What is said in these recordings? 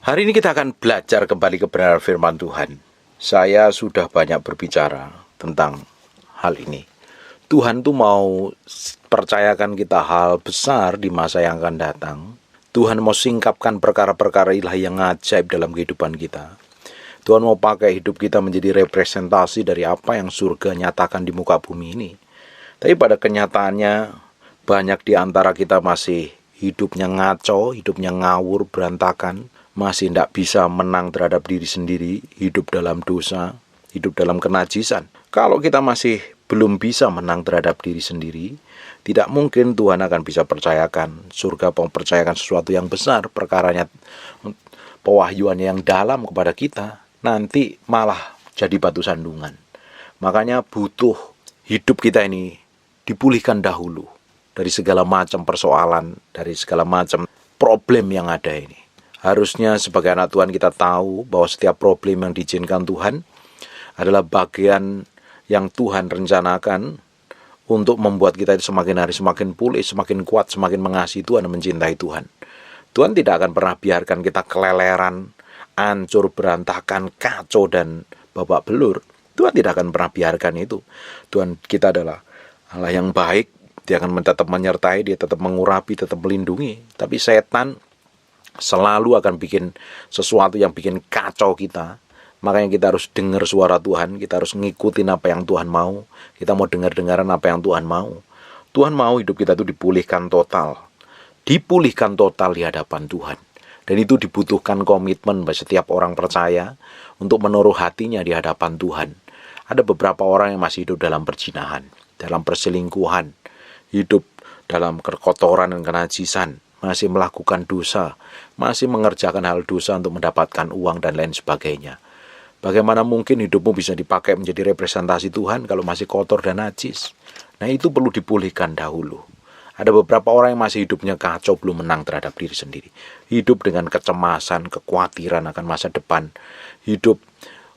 Hari ini kita akan belajar kembali kebenaran firman Tuhan. Saya sudah banyak berbicara tentang hal ini. Tuhan tuh mau percayakan kita hal besar di masa yang akan datang. Tuhan mau singkapkan perkara-perkara ilahi yang ajaib dalam kehidupan kita. Tuhan mau pakai hidup kita menjadi representasi dari apa yang surga nyatakan di muka bumi ini. Tapi pada kenyataannya, banyak di antara kita masih hidupnya ngaco, hidupnya ngawur, berantakan, masih tidak bisa menang terhadap diri sendiri, hidup dalam dosa, hidup dalam kenajisan. Kalau kita masih belum bisa menang terhadap diri sendiri, tidak mungkin Tuhan akan bisa percayakan, surga mempercayakan sesuatu yang besar, perkaranya pewahyuan yang dalam kepada kita, nanti malah jadi batu sandungan. Makanya butuh hidup kita ini dipulihkan dahulu dari segala macam persoalan, dari segala macam problem yang ada ini. Harusnya sebagai anak Tuhan kita tahu bahwa setiap problem yang diizinkan Tuhan adalah bagian yang Tuhan rencanakan untuk membuat kita itu semakin hari semakin pulih, semakin kuat, semakin mengasihi Tuhan dan mencintai Tuhan. Tuhan tidak akan pernah biarkan kita keleleran, hancur, berantakan, kacau, dan babak belur. Tuhan tidak akan pernah biarkan itu. Tuhan kita adalah Allah yang baik. Dia akan tetap menyertai, dia tetap mengurapi, tetap melindungi. Tapi setan selalu akan bikin sesuatu yang bikin kacau kita. Makanya kita harus dengar suara Tuhan, kita harus ngikutin apa yang Tuhan mau. Kita mau dengar-dengaran apa yang Tuhan mau. Tuhan mau hidup kita itu dipulihkan total. Dipulihkan total di hadapan Tuhan. Dan itu dibutuhkan komitmen bagi setiap orang percaya untuk menaruh hatinya di hadapan Tuhan. Ada beberapa orang yang masih hidup dalam perzinahan, dalam perselingkuhan, hidup dalam kekotoran dan kenajisan, masih melakukan dosa, masih mengerjakan hal dosa untuk mendapatkan uang dan lain sebagainya. Bagaimana mungkin hidupmu bisa dipakai menjadi representasi Tuhan kalau masih kotor dan najis? Nah, itu perlu dipulihkan dahulu. Ada beberapa orang yang masih hidupnya kacau, belum menang terhadap diri sendiri. Hidup dengan kecemasan, kekhawatiran akan masa depan. Hidup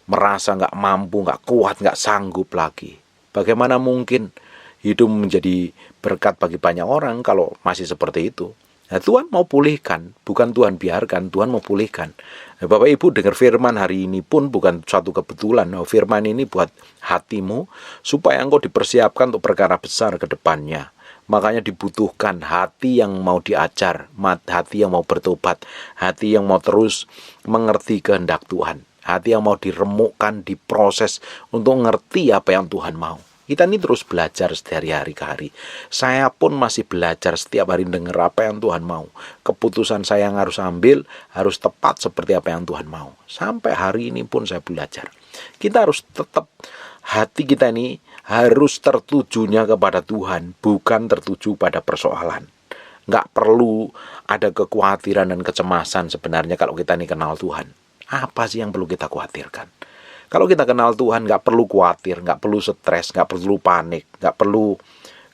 merasa gak mampu, gak kuat, gak sanggup lagi. Bagaimana mungkin hidup menjadi berkat bagi banyak orang kalau masih seperti itu? Nah, Tuhan mau pulihkan, bukan Tuhan biarkan, Tuhan mau pulihkan. Nah, Bapak Ibu dengar firman hari ini pun bukan suatu kebetulan. Nah, firman ini buat hatimu supaya engkau dipersiapkan untuk perkara besar ke depannya. Makanya dibutuhkan hati yang mau diajar, hati yang mau bertobat, hati yang mau terus mengerti kehendak Tuhan, hati yang mau diremukkan, diproses untuk mengerti apa yang Tuhan mau. Kita ini terus belajar dari hari ke hari. Saya pun masih belajar setiap hari dengar apa yang Tuhan mau. Keputusan saya yang harus ambil harus tepat seperti apa yang Tuhan mau. Sampai hari ini pun saya belajar. Kita harus tetap, hati kita ini harus tertujunya kepada Tuhan, bukan tertuju pada persoalan. Nggak perlu ada kekhawatiran dan kecemasan sebenarnya kalau kita ini kenal Tuhan. Apa sih yang perlu kita khawatirkan? Kalau kita kenal Tuhan, nggak perlu khawatir, nggak perlu stres, nggak perlu panik, nggak perlu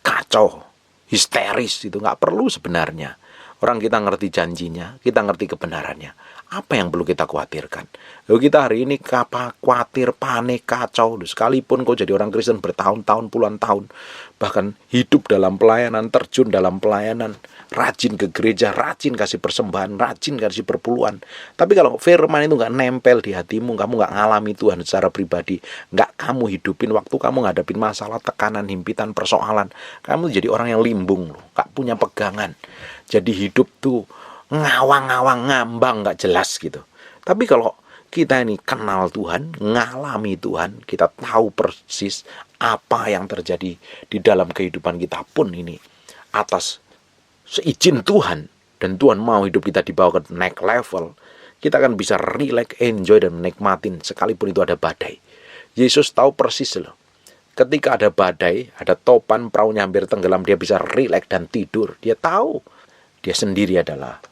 kacau, histeris, itu nggak perlu sebenarnya. Orang kita ngerti janjinya, kita ngerti kebenarannya. Apa yang perlu kita khawatirkan? Lalu kita hari ini khawatir, panik, kacau. Sekalipun kau jadi orang Kristen bertahun-tahun, puluhan tahun, bahkan hidup dalam pelayanan, terjun dalam pelayanan, rajin ke gereja, rajin kasih persembahan, rajin kasih perpuluhan. Tapi kalau firman itu nggak nempel di hatimu, kamu nggak ngalami Tuhan secara pribadi, nggak kamu hidupin waktu kamu ngadapin masalah, tekanan, himpitan, persoalan, kamu jadi orang yang limbung, nggak punya pegangan. Jadi hidup tuh ngawang-ngawang, ngambang, nggak jelas gitu. Tapi kalau kita ini kenal Tuhan, ngalami Tuhan, kita tahu persis apa yang terjadi di dalam kehidupan kita pun ini atas seizin Tuhan, dan Tuhan mau hidup kita dibawa ke next level, kita akan bisa relax, enjoy, dan menikmatin sekalipun itu ada badai. Yesus tahu persis loh, ketika ada badai, ada topan, perahunya hampir tenggelam, dia bisa relax dan tidur. Dia tahu dia sendiri adalah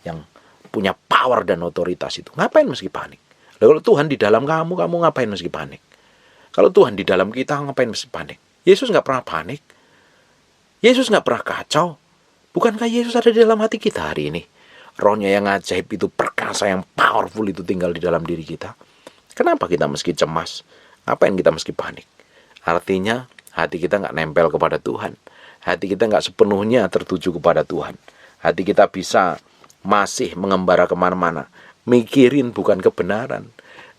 yang punya power dan otoritas itu. Ngapain mesti panik? Lalu kalau Tuhan di dalam kamu ngapain mesti panik? Kalau Tuhan di dalam kita, ngapain mesti panik? Yesus nggak pernah panik. Yesus nggak pernah kacau. Bukankah Yesus ada di dalam hati kita hari ini? Rohnya yang ajaib itu, perkasa yang powerful itu tinggal di dalam diri kita. Kenapa kita mesti cemas? Ngapain kita mesti panik? Artinya hati kita nggak nempel kepada Tuhan. Hati kita nggak sepenuhnya tertuju kepada Tuhan. Hati kita bisa masih mengembara kemana-mana, mikirin bukan kebenaran.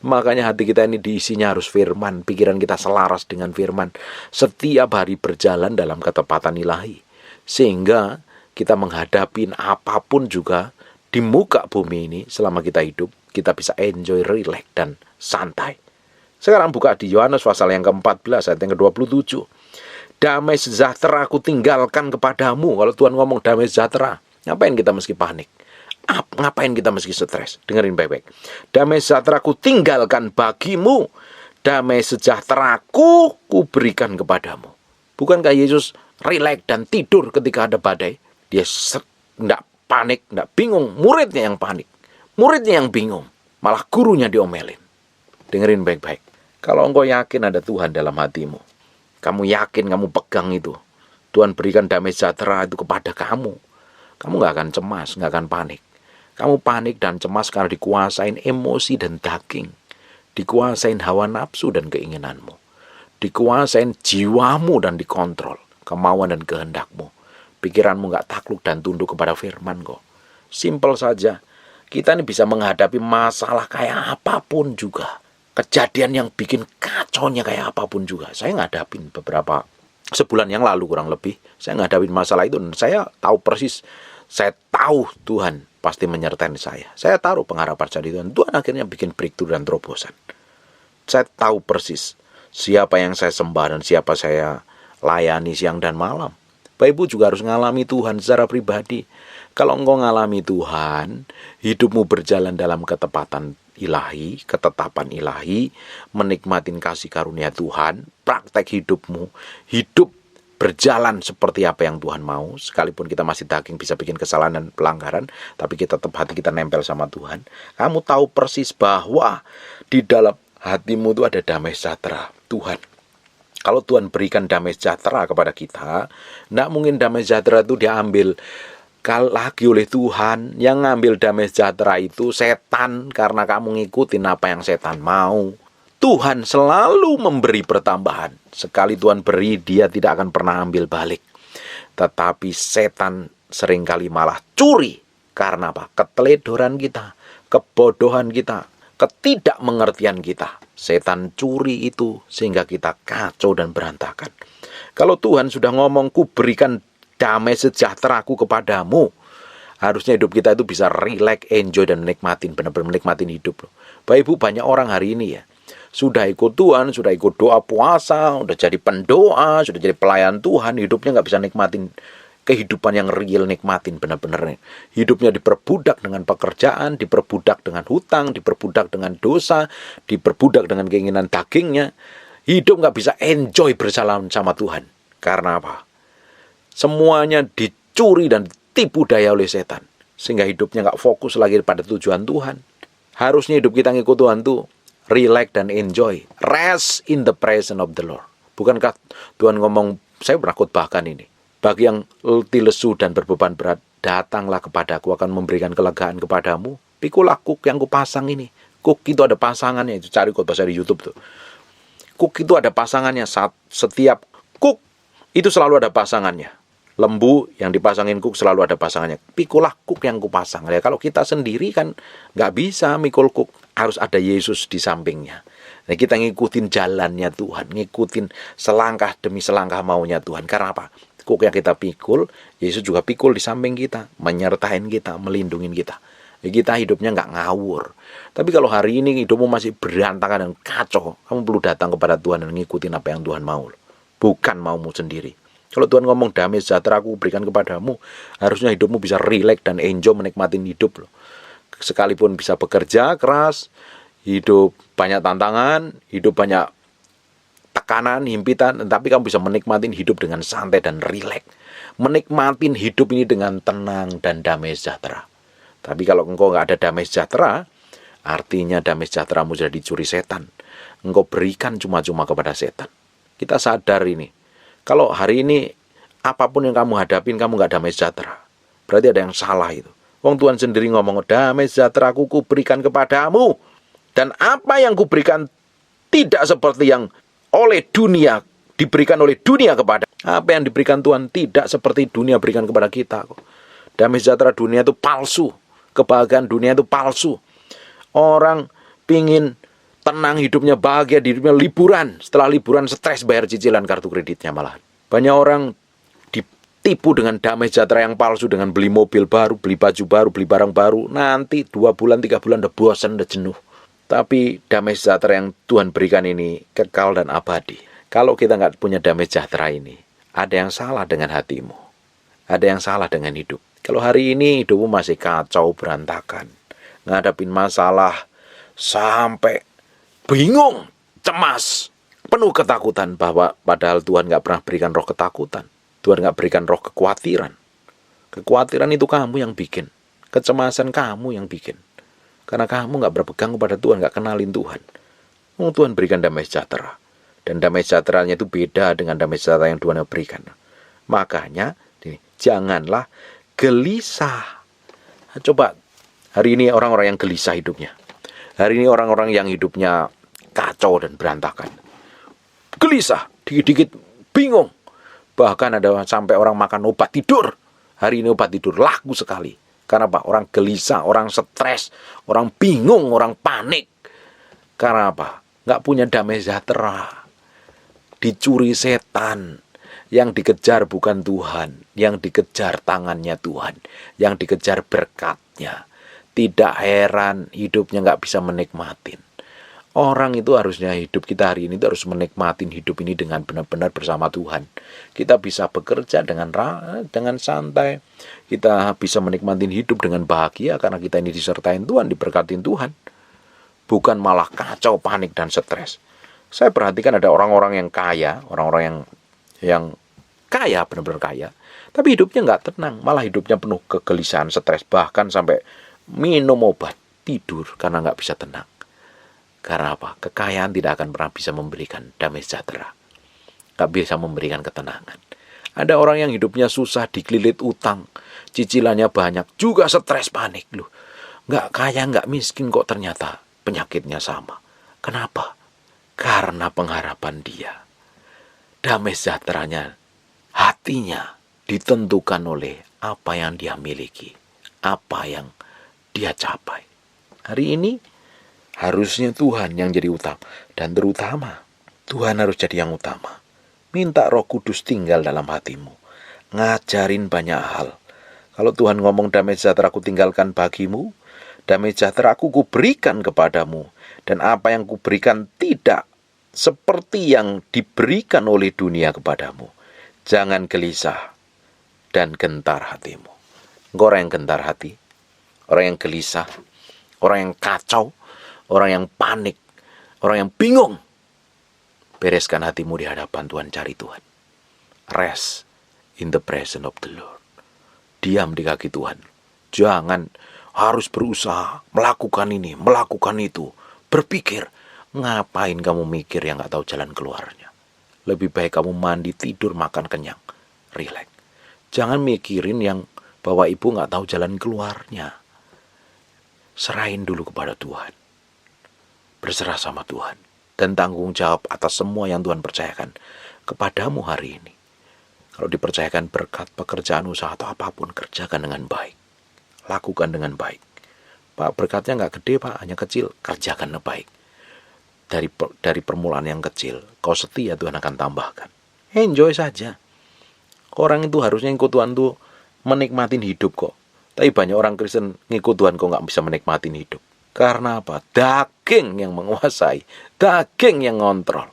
Makanya hati kita ini diisinya harus firman, pikiran kita selaras dengan firman. Setiap hari berjalan dalam ketepatan ilahi. Sehingga kita menghadapi apapun juga di muka bumi ini selama kita hidup, kita bisa enjoy, relax, dan santai. Sekarang buka di Yohanes pasal yang ke-14 ayat yang ke-27. Damai sejahtera aku tinggalkan kepadamu. Kalau Tuhan ngomong damai sejahtera, ngapain kita mesti panik? Ngapain kita mesti stres? Dengerin baik-baik. Damai sejahtera aku tinggalkan bagimu. Damai sejahtera aku berikan kepadamu. Bukankah Yesus relax dan tidur ketika ada badai? Dia tidak panik, tidak bingung. Muridnya yang panik. Muridnya yang bingung. Malah gurunya diomelin. Dengerin baik-baik. Kalau engkau yakin ada Tuhan dalam hatimu, kamu yakin, kamu pegang itu, Tuhan berikan damai sejahtera itu kepada kamu, kamu gak akan cemas, gak akan panik. Kamu panik dan cemas karena dikuasain emosi dan daging, dikuasain hawa nafsu dan keinginanmu, dikuasain jiwamu dan dikontrol, kemauan dan kehendakmu. Pikiranmu gak takluk dan tunduk kepada firman kok. Simpel saja, kita ini bisa menghadapi masalah kayak apapun juga. Kejadian yang bikin kacaunya kayak apapun juga. Saya ngadapin beberapa sebulan yang lalu kurang lebih. Saya ngadapin masalah itu dan saya tahu persis. Saya tahu Tuhan pasti menyertai saya. Saya taruh pengharapan saya di Tuhan. Tuhan akhirnya bikin breakthrough dan terobosan. Saya tahu persis siapa yang saya sembah dan siapa saya layani siang dan malam. Bapak Ibu juga harus ngalami Tuhan secara pribadi. Kalau engkau ngalami Tuhan, hidupmu berjalan dalam ketepatan ilahi, ketetapan ilahi, menikmatin kasih karunia Tuhan, praktek hidupmu, hidup berjalan seperti apa yang Tuhan mau, sekalipun kita masih daging bisa bikin kesalahan dan pelanggaran, tapi kita tetap hati kita nempel sama Tuhan. Kamu tahu persis bahwa di dalam hatimu itu ada damai sejahtera Tuhan. Kalau Tuhan berikan damai sejahtera kepada kita, tidak mungkin damai sejahtera itu diambil lagi oleh Tuhan. Yang ngambil damai sejahtera itu setan, karena kamu ngikutin apa yang setan mau. Tuhan selalu memberi pertambahan. Sekali Tuhan beri, dia tidak akan pernah ambil balik. Tetapi setan seringkali malah curi. Karena apa? Keteledoran kita, kebodohan kita, ketidakmengertian kita. Setan curi itu sehingga kita kacau dan berantakan. Kalau Tuhan sudah ngomong, ku berikan damai sejahteraku kepadamu, harusnya hidup kita itu bisa relax, enjoy, dan menikmatin, benar-benar menikmatin hidup. Bapak Ibu, banyak orang hari ini ya, sudah ikut Tuhan, sudah ikut doa puasa, sudah jadi pendoa, sudah jadi pelayan Tuhan, hidupnya nggak bisa nikmatin kehidupan yang real, nikmatin benar-benar. Hidupnya diperbudak dengan pekerjaan, diperbudak dengan hutang, diperbudak dengan dosa, diperbudak dengan keinginan dagingnya. Hidup nggak bisa enjoy berjalan sama Tuhan. Karena apa? Semuanya dicuri dan tipu daya oleh setan. Sehingga hidupnya nggak fokus lagi pada tujuan Tuhan. Harusnya hidup kita ngikut Tuhan tuh relax dan enjoy. Rest in the presence of the Lord. Bukankah Tuhan ngomong, saya pernah khotbahkan ini. Bagi yang letih lesu dan berbeban berat, datanglah kepadaku, akan memberikan kelegaan kepadamu. Pikulah kuk yang kupasang ini. Kuk itu ada pasangannya. Itu cari khotbah saya di YouTube tuh. Kuk itu ada pasangannya. Setiap kuk itu selalu ada pasangannya. Lembu yang dipasangin kuk selalu ada pasangannya. Pikulah kuk yang kupasang. Ya, kalau kita sendiri kan nggak bisa mikul kuk. Harus ada Yesus di sampingnya. Nah, kita ngikutin jalannya Tuhan. Ngikutin selangkah demi selangkah maunya Tuhan. Karena apa? Kuk yang kita pikul, Yesus juga pikul di samping kita. Menyertain kita, melindungi kita. Ya, kita hidupnya nggak ngawur. Tapi kalau hari ini hidupmu masih berantakan dan kacau, kamu perlu datang kepada Tuhan dan ngikutin apa yang Tuhan mau. Bukan maumu sendiri. Kalau Tuhan ngomong damai sejahtera aku berikan kepadamu, harusnya hidupmu bisa relax dan enjoy menikmatin hidup loh. Sekalipun bisa bekerja keras, hidup banyak tantangan, hidup banyak tekanan, himpitan, tapi kamu bisa menikmatin hidup dengan santai dan relax. Menikmatin hidup ini dengan tenang dan damai sejahtera. Tapi kalau engkau nggak ada damai sejahtera, artinya damai sejahteramu sudah dicuri setan. Engkau berikan cuma-cuma kepada setan. Kita sadar ini. Kalau hari ini apapun yang kamu hadapin, kamu nggak damai sejahtera, berarti ada yang salah itu. Wong Tuhan sendiri ngomong, damai sejahtera ku berikan kepadamu. Dan apa yang kuberikan tidak seperti yang oleh dunia, diberikan oleh dunia kepada. Apa yang diberikan Tuhan tidak seperti dunia berikan kepada kita. Damai sejahtera dunia itu palsu. Kebahagiaan dunia itu palsu. Orang pingin tenang hidupnya, bahagia hidupnya, liburan. Setelah liburan stres bayar cicilan kartu kreditnya malahan. Banyak orang ditipu dengan damai sejahtera yang palsu, dengan beli mobil baru, beli baju baru, beli barang baru. Nanti 2 bulan, 3 bulan udah bosan, udah jenuh. Tapi damai sejahtera yang Tuhan berikan ini kekal dan abadi. Kalau kita nggak punya damai sejahtera ini, ada yang salah dengan hatimu. Ada yang salah dengan hidup. Kalau hari ini hidupmu masih kacau, berantakan, ngadapin masalah sampai bingung, cemas, penuh ketakutan, bahwa padahal Tuhan nggak pernah berikan roh ketakutan. Tuhan nggak berikan roh kekhawatiran. Kekhawatiran itu kamu yang bikin. Kecemasan kamu yang bikin. Karena kamu nggak berpegang kepada Tuhan, nggak kenalin Tuhan. Tuhan berikan damai sejahtera. Dan damai sejahteranya itu beda dengan damai sejahtera yang Tuhan berikan. Makanya, janganlah gelisah. Coba, hari ini orang-orang yang gelisah hidupnya. Hari ini orang-orang yang hidupnya kacau dan berantakan. Gelisah, dikit-dikit bingung. Bahkan ada sampai orang makan obat tidur. Hari ini obat tidur laku sekali. Karena apa? Orang gelisah, orang stres, orang bingung, orang panik. Karena apa? Nggak punya damai sejahtera. Dicuri setan. Yang dikejar bukan Tuhan. Yang dikejar tangannya Tuhan. Yang dikejar berkatnya. Tidak heran hidupnya nggak bisa menikmatin. Orang itu harusnya hidup kita hari ini itu harus menikmatin hidup ini dengan benar-benar bersama Tuhan. Kita bisa bekerja dengan santai. Kita bisa menikmatin hidup dengan bahagia karena kita ini disertain Tuhan, diberkatin Tuhan. Bukan malah kacau, panik, dan stres. Saya perhatikan ada orang-orang yang kaya, orang-orang yang kaya, benar-benar kaya. Tapi hidupnya nggak tenang, malah hidupnya penuh kegelisahan, stres. Bahkan sampai minum obat, tidur karena nggak bisa tenang. Karena apa? Kekayaan tidak akan pernah bisa memberikan damai sejahtera. Gak bisa memberikan ketenangan. Ada orang yang hidupnya susah, dikelilit utang, cicilannya banyak, juga stres, panik. Loh, gak kaya, gak miskin kok ternyata penyakitnya sama. Kenapa? Karena pengharapan dia. Damai sejahteranya, hatinya ditentukan oleh apa yang dia miliki, apa yang dia capai. Hari ini harusnya Tuhan yang jadi utama. Dan terutama, Tuhan harus jadi yang utama. Minta Roh Kudus tinggal dalam hatimu. Ngajarin banyak hal. Kalau Tuhan ngomong damai sejahtera aku tinggalkan bagimu, damai sejahtera aku kuberikan kepadamu. Dan apa yang kuberikan tidak seperti yang diberikan oleh dunia kepadamu. Jangan gelisah dan gentar hatimu. Engkau orang yang gentar hati, orang yang gelisah, orang yang kacau, orang yang panik, orang yang bingung. Bereskan hatimu di hadapan Tuhan, cari Tuhan. Rest in the presence of the Lord. Diam di kaki Tuhan. Jangan harus berusaha melakukan ini, melakukan itu. Berpikir, ngapain kamu mikir yang gak tahu jalan keluarnya. Lebih baik kamu mandi, tidur, makan kenyang. Relax. Jangan mikirin yang bahwa ibu gak tahu jalan keluarnya. Serahin dulu kepada Tuhan. Berserah sama Tuhan. Dan tanggung jawab atas semua yang Tuhan percayakan kepadamu hari ini. Kalau dipercayakan berkat, pekerjaan, usaha, atau apapun, kerjakan dengan baik. Lakukan dengan baik. Pak, berkatnya nggak gede, Pak, hanya kecil. Kerjakan dengan baik. Dari permulaan yang kecil, kau setia, Tuhan akan tambahkan. Enjoy saja. Orang itu harusnya ikut Tuhan tuh menikmatin hidup kok. Tapi banyak orang Kristen ngikut Tuhan kok nggak bisa menikmatin hidup. Karena apa? Daging yang menguasai. Daging yang ngontrol.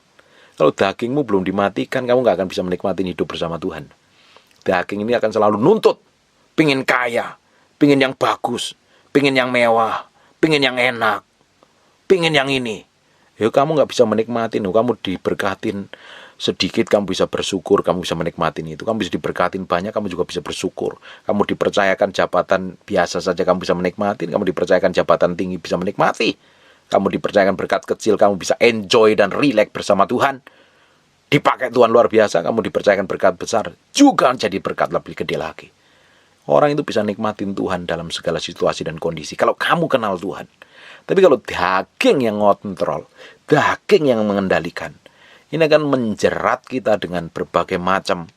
Kalau dagingmu belum dimatikan, kamu gak akan bisa menikmati hidup bersama Tuhan. Daging ini akan selalu nuntut. Pingin kaya. Pingin yang bagus. Pingin yang mewah. Pingin yang enak. Pingin yang ini. Ya kamu gak bisa menikmatin. Kamu diberkatin sedikit, kamu bisa bersyukur. Kamu bisa menikmatin itu. Kamu bisa diberkatin banyak, kamu juga bisa bersyukur. Kamu dipercayakan jabatan biasa saja, kamu bisa menikmatin. Kamu dipercayakan jabatan tinggi, bisa menikmati. Kamu dipercayakan berkat kecil, kamu bisa enjoy dan relax bersama Tuhan. Dipakai Tuhan luar biasa, kamu dipercayakan berkat besar, juga jadi berkat lebih gede lagi. Orang itu bisa nikmatin Tuhan dalam segala situasi dan kondisi, kalau kamu kenal Tuhan. Tapi kalau daging yang ngontrol, daging yang mengendalikan, ini akan menjerat kita dengan berbagai macam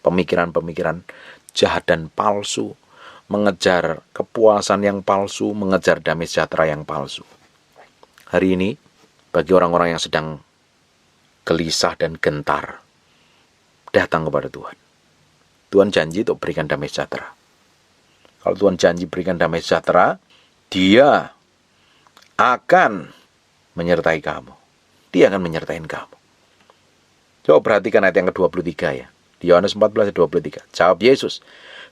pemikiran-pemikiran jahat dan palsu, mengejar kepuasan yang palsu, mengejar damai sejahtera yang palsu. hari ini bagi orang-orang yang sedang gelisah dan gentar, datang kepada Tuhan. Tuhan janji untuk berikan damai sejahtera. Kalau Tuhan janji berikan damai sejahtera, Dia akan menyertai kamu. Dia akan menyertai kamu. Coba perhatikan ayat yang ke-23 ya. Di Yohanes 14 ayat 23. Jawab Yesus,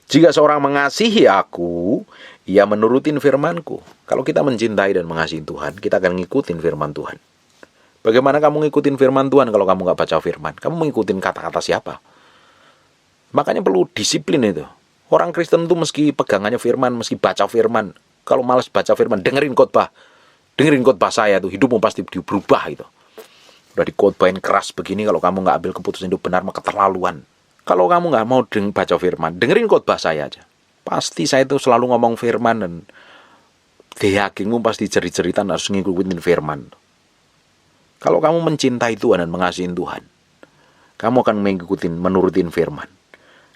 jika seorang mengasihi aku, ia menurutin firman-Ku. Kalau kita mencintai dan mengasihi Tuhan, kita akan ngikutin firman Tuhan. Bagaimana kamu ngikutin firman Tuhan kalau kamu nggak baca firman? Kamu mengikutin kata-kata siapa? Makanya perlu disiplin itu. Orang Kristen itu meski pegangannya firman, meski baca firman. Kalau malas baca firman, dengerin khotbah. Dengerin khotbah saya tuh, hidupmu pasti berubah itu. Udah dikhotbahin keras begini, kalau kamu nggak ambil keputusan hidup benar, maka keterlaluan. Kalau kamu nggak mau baca firman, dengerin khotbah saya aja. Pasti saya itu selalu ngomong firman dan di hatimu pasti jerit-jeritan harus ngikutin firman. Kalau kamu mencintai Tuhan dan mengasihi Tuhan, kamu akan mengikutin, menurutin firman.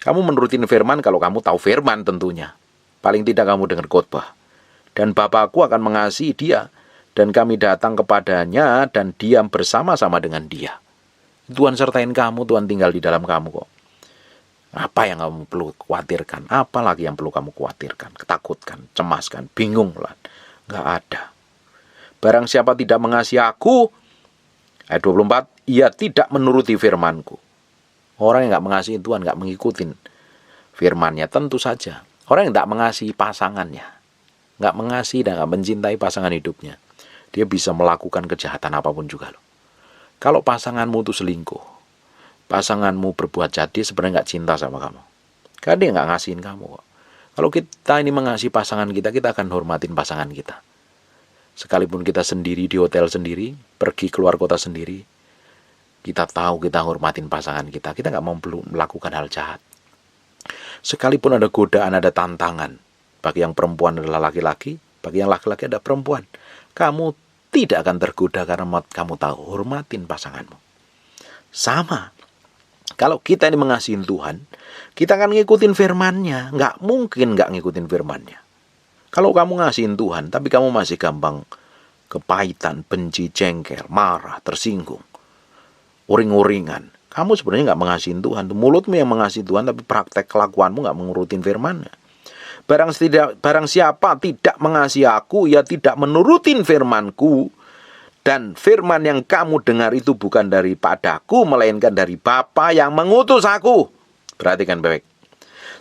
Kamu menurutin firman kalau kamu tahu firman tentunya. Paling tidak kamu dengar khotbah. Dan Bapakku akan mengasihi dia, dan kami datang kepadanya dan diam bersama-sama dengan dia. Tuhan sertain kamu, Tuhan tinggal di dalam kamu kok. Apa yang kamu perlu khawatirkan? Apa lagi yang perlu kamu khawatirkan? Ketakutkan, cemaskan, bingung lah. Nggak ada. Barang siapa tidak mengasihi aku, ayat 24, ia tidak menuruti firman-Ku. Orang yang nggak mengasihi Tuhan, nggak mengikuti firman-Nya, tentu saja. Orang yang nggak mengasihi pasangannya, nggak mengasihi dan nggak mencintai pasangan hidupnya, dia bisa melakukan kejahatan apapun juga loh. Kalau pasanganmu itu selingkuh, pasanganmu berbuat jahat, dia sebenarnya nggak cinta sama kamu. Karena dia nggak ngasihin kamu kok. Kalau kita ini mengasihi pasangan kita akan hormatin pasangan kita. Sekalipun kita sendiri di hotel sendiri, pergi keluar kota sendiri, kita tahu kita hormatin pasangan kita nggak mau melakukan hal jahat. Sekalipun ada godaan, ada tantangan, bagi yang perempuan adalah laki-laki, bagi yang laki-laki ada perempuan, kamu tidak akan tergoda karena kamu tahu hormatin pasanganmu. Sama, kalau kita ini mengasihi Tuhan, kita akan ngikutin firman-Nya. Nggak mungkin nggak ngikutin firman-Nya. Kalau kamu ngasihin Tuhan, tapi kamu masih gampang kepahitan, benci, jengkel, marah, tersinggung, uring-uringan, kamu sebenarnya nggak mengasihi Tuhan. Mulutmu yang mengasihi Tuhan, tapi praktek kelakuanmu nggak mengurutin firman-Nya. Barang siapa tidak mengasihi aku, ia tidak menurutin firman-Ku. Dan firman yang kamu dengar itu bukan daripadaku, melainkan dari Bapa yang mengutus aku. Perhatikan baik.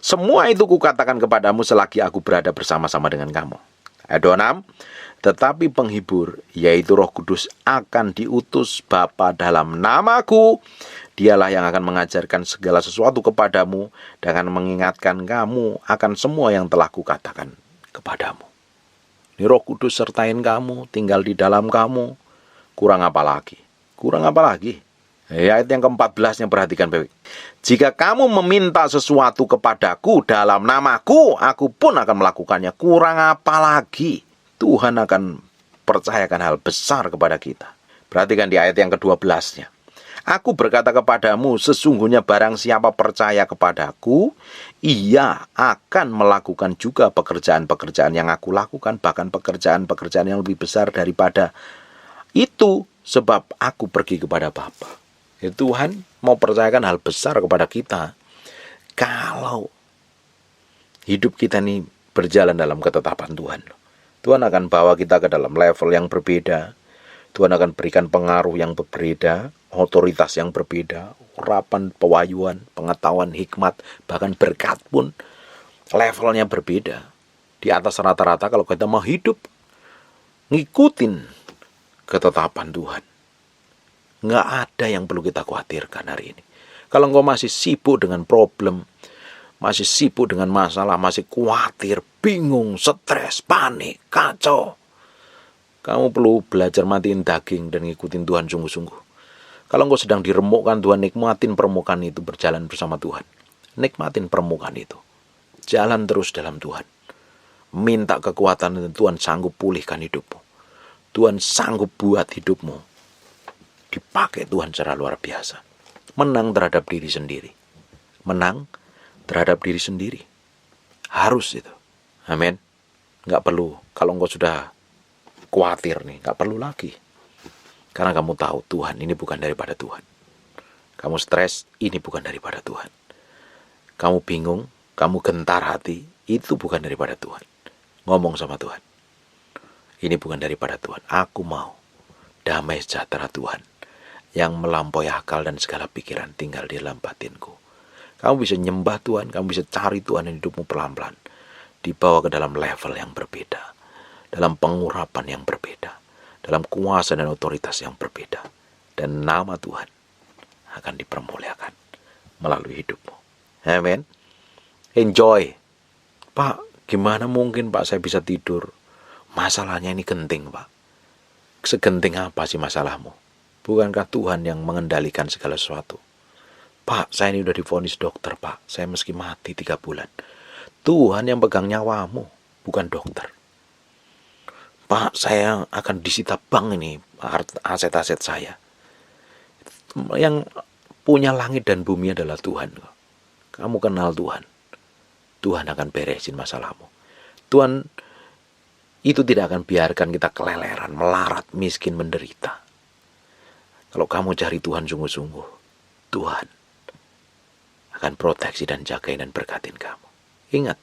Semua itu kukatakan kepadamu selagi aku berada bersama-sama dengan kamu. Ayat 26. Tetapi penghibur, yaitu Roh Kudus, akan diutus Bapa dalam namaku. Dialah yang akan mengajarkan segala sesuatu kepadamu dan akan mengingatkan kamu akan semua yang telah kukatakan kepadamu. Ini Roh Kudus sertain kamu, tinggal di dalam kamu. Kurang apa lagi? Kurang apa lagi? Ayat yang ke-14-nya perhatikan baik. Jika kamu meminta sesuatu kepadaku dalam namaku, aku pun akan melakukannya. Kurang apa lagi? Tuhan akan percayakan hal besar kepada kita. Perhatikan di ayat yang ke-12-nya. Aku berkata kepadamu, sesungguhnya barang siapa percaya kepadaku, ia akan melakukan juga pekerjaan-pekerjaan yang aku lakukan, bahkan pekerjaan-pekerjaan yang lebih besar daripada itu, sebab aku pergi kepada Bapa. Ya, Tuhan mau percayakan hal besar kepada kita. Kalau hidup kita ini berjalan dalam ketetapan Tuhan, Tuhan akan bawa kita ke dalam level yang berbeda. Tuhan akan berikan pengaruh yang berbeda, otoritas yang berbeda, urapan, pewahyuan, pengetahuan, hikmat, bahkan berkat pun levelnya berbeda. Di atas rata-rata kalau kita mau hidup ngikutin ketetapan Tuhan. Nggak ada yang perlu kita khawatirkan hari ini. Kalau engkau masih sibuk dengan problem, masih sibuk dengan masalah, masih khawatir, bingung, stres, panik, kacau, kamu perlu belajar matiin daging dan ngikutin Tuhan sungguh-sungguh. Kalau engkau sedang diremukkan Tuhan, nikmatin permukaan itu, berjalan bersama Tuhan. Nikmatin permukaan itu. Jalan terus dalam Tuhan. Minta kekuatan dan Tuhan sanggup pulihkan hidupmu. Tuhan sanggup buat hidupmu dipakai Tuhan secara luar biasa. Menang terhadap diri sendiri. Menang terhadap diri sendiri. Harus itu. Amin. Nggak perlu. Kalau engkau sudah khawatir nih, nggak perlu lagi. Karena kamu tahu Tuhan ini bukan daripada Tuhan. Kamu stres, ini bukan daripada Tuhan. Kamu bingung, kamu gentar hati, itu bukan daripada Tuhan. Ngomong sama Tuhan. Ini bukan daripada Tuhan. Aku mau damai sejahtera Tuhan yang melampaui akal dan segala pikiran tinggal di dalam batinku. Kamu bisa nyembah Tuhan, kamu bisa cari Tuhan yang hidupmu pelan-pelan. Dibawa ke dalam level yang berbeda. Dalam pengurapan yang berbeda. Dalam kuasa dan otoritas yang berbeda. Dan nama Tuhan akan dipermuliakan melalui hidupmu. Amin. Enjoy. Pak, gimana mungkin Pak saya bisa tidur? Masalahnya ini genting Pak. Segenting apa sih masalahmu? Bukankah Tuhan yang mengendalikan segala sesuatu? Pak, saya ini udah divonis dokter Pak. Saya meski mati 3 bulan. Tuhan yang pegang nyawamu, bukan dokter. Pak, saya akan disita bank ini, aset-aset saya. Yang punya langit dan bumi adalah Tuhan. Kamu kenal Tuhan. Tuhan akan beresin masalahmu. Tuhan itu tidak akan biarkan kita keleleran, melarat, miskin, menderita. Kalau kamu cari Tuhan sungguh-sungguh, Tuhan akan proteksi dan jagain dan berkatin kamu. Ingat,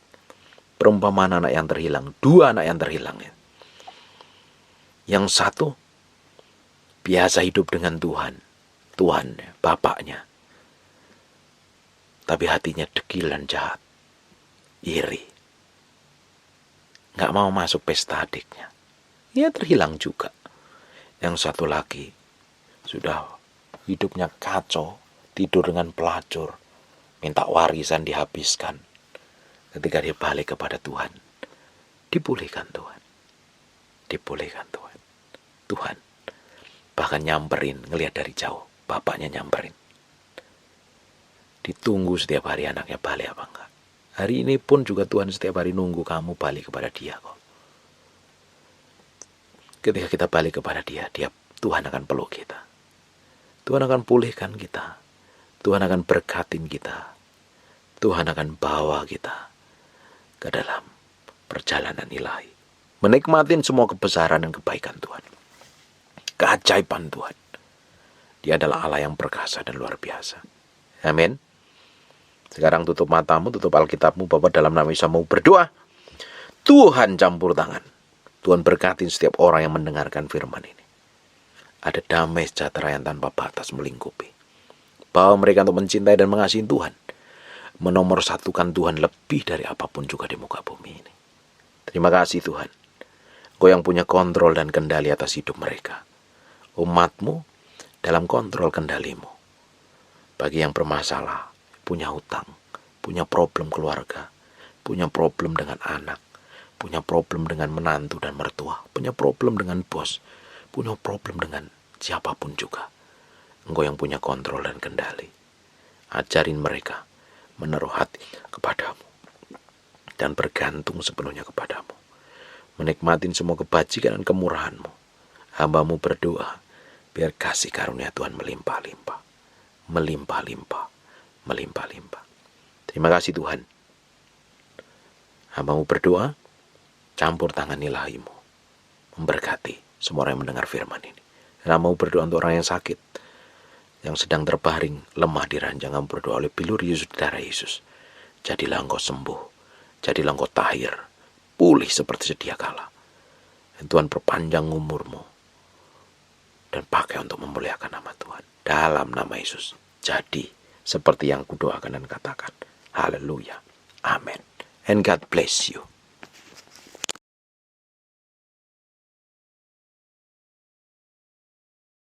perumpamaan anak yang terhilang, 2 anak yang terhilang. Yang satu, biasa hidup dengan Tuhan, bapaknya. Tapi hatinya dekil dan jahat, iri. Gak mau masuk pesta adiknya. Ia terhilang juga. Yang satu lagi, sudah hidupnya kacau, tidur dengan pelacur, minta warisan dihabiskan. Ketika dia balik kepada Tuhan, dipulihkan Tuhan. Dipulihkan Tuhan. Tuhan bahkan nyamperin, ngelihat dari jauh, bapaknya nyamperin. Ditunggu setiap hari anaknya balik apa enggak. Hari ini pun juga Tuhan setiap hari nunggu kamu balik kepada dia kok. Ketika kita balik kepada dia, Tuhan akan peluk kita. Tuhan akan pulihkan kita. Tuhan akan berkatin kita. Tuhan akan bawa kita ke dalam perjalanan ilahi. Menikmatin semua kebesaran dan kebaikan Tuhan. Keajaiban Tuhan. Dia adalah Allah yang perkasa dan luar biasa. Amin. Sekarang tutup matamu, tutup Alkitabmu, Bapak dalam nama Yesus mau berdoa. Tuhan campur tangan. Tuhan berkatin setiap orang yang mendengarkan firman ini. Ada damai sejahtera yang tanpa batas melingkupi. Bawa mereka untuk mencintai dan mengasihi Tuhan. Menomorsatukan Tuhan lebih dari apapun juga di muka bumi ini. Terima kasih Tuhan. Kau yang punya kontrol dan kendali atas hidup mereka. Umatmu dalam kontrol kendalimu. Bagi yang bermasalah, punya hutang, punya problem keluarga, punya problem dengan anak, punya problem dengan menantu dan mertua, punya problem dengan bos, punya problem dengan siapapun juga. Engkau yang punya kontrol dan kendali. Ajarin mereka menaruh hati kepadamu dan bergantung sepenuhnya kepadamu. Menikmatin semua kebajikan dan kemurahanmu. Hambamu berdoa, biar kasih karunia Tuhan melimpah-limpah. Melimpah-limpah. Melimpah-limpah. Terima kasih Tuhan. Hambamu berdoa, campur tangan ilahimu. Memberkati semua orang yang mendengar firman ini. Dan hambamu berdoa untuk orang yang sakit. Yang sedang terbaring, lemah di ranjang. Hambamu berdoa oleh bilur Yesus, darah Yesus. Jadilah engkau sembuh. Jadilah engkau tahir. Pulih seperti sedia kala. Dan Tuhan perpanjang umurmu. Dan pakai untuk memuliakan nama Tuhan. Dalam nama Yesus. Jadi seperti yang kudoakan dan katakan. Haleluya. Amin. And God bless you.